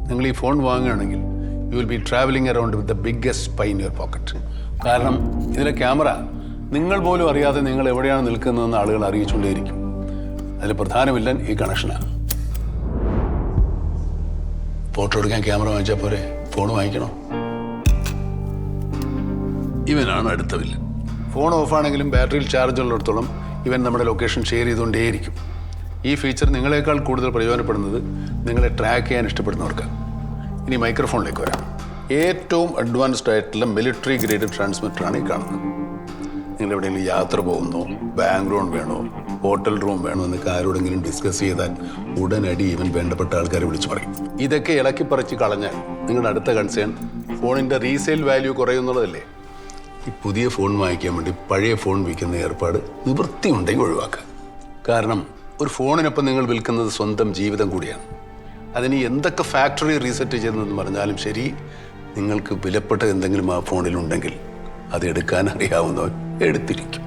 നിങ്ങൾ ഈ ഫോൺ വാങ്ങുകയാണെങ്കിൽ you will be travelling around with the biggest spy in your pocket. കാരണം ഇതിലെ ക്യാമറ നിങ്ങൾ പോലും അറിയാതെ നിങ്ങൾ എവിടെയാണ് നിൽക്കുന്നതെന്ന് ആളുകൾ അറിയിച്ചുകൊണ്ടേയിരിക്കും. അതിൽ പ്രധാന വില്ലൻ ഈ കണക്ഷനാണ്. ഫോട്ടോ എടുക്കാൻ ക്യാമറ വാങ്ങിച്ചാൽ പോരെ, ഫോൺ വാങ്ങിക്കണോ? ഇവനാണ് അടുത്ത വില്ലൻ. ഫോൺ ഓഫാണെങ്കിലും ബാറ്ററിയിൽ ചാർജ് ഉള്ളിടത്തോളം ഇവൻ നമ്മുടെ ലൊക്കേഷൻ ഷെയർ ചെയ്തുകൊണ്ടേയിരിക്കും. ഈ ഫീച്ചർ നിങ്ങളെക്കാൾ കൂടുതൽ പ്രയോജനപ്പെടുന്നത് നിങ്ങളെ ട്രാക്ക് ചെയ്യാൻ ഇഷ്ടപ്പെടുന്നവർക്കാണ്. ഇനി മൈക്രോഫോണിലേക്ക് വരാം. ഏറ്റവും അഡ്വാൻസ്ഡ് ആയിട്ടുള്ള മിലിറ്ററി ഗ്രേഡ് ട്രാൻസ്മിറ്ററാണ് ഈ കാണുന്നത്. നിങ്ങൾ എവിടെയെങ്കിലും യാത്ര പോകുന്നോ, ബാങ്ക് ലോൺ വേണോ, ഹോട്ടൽ റൂം വേണോ എന്നൊക്കെ ആരോടെങ്കിലും ഡിസ്കസ് ചെയ്താൽ ഉടനടി ഇവൻ വേണ്ടപ്പെട്ട ആൾക്കാരെ വിളിച്ചു പറയും. ഇതൊക്കെ ഇളക്കിപ്പറിച്ച് കളഞ്ഞാൽ നിങ്ങളുടെ അടുത്ത കൺസേൺ ഫോണിൻ്റെ റീസെയിൽ വാല്യൂ കുറയുന്നുള്ളതല്ലേ. ഈ പുതിയ ഫോൺ വാങ്ങിക്കാൻ വേണ്ടി പഴയ ഫോൺ വിൽക്കുന്ന ഏർപ്പാട് നിവൃത്തിയുണ്ടെങ്കിൽ ഒഴിവാക്കുക. കാരണം ഒരു ഫോണിനൊപ്പം നിങ്ങൾ വിൽക്കുന്നത് സ്വന്തം ജീവിതം കൂടിയാണ്. അതിന് എന്തൊക്കെ ഫാക്ടറി റീസെറ്റ് ചെയ്തെന്ന് പറഞ്ഞാലും ശരി, നിങ്ങൾക്ക് വിലപ്പെട്ട എന്തെങ്കിലും ആ ഫോണിലുണ്ടെങ്കിൽ അത് എടുക്കാൻ അറിയാവുന്നവൻ എടുത്തിരിക്കും.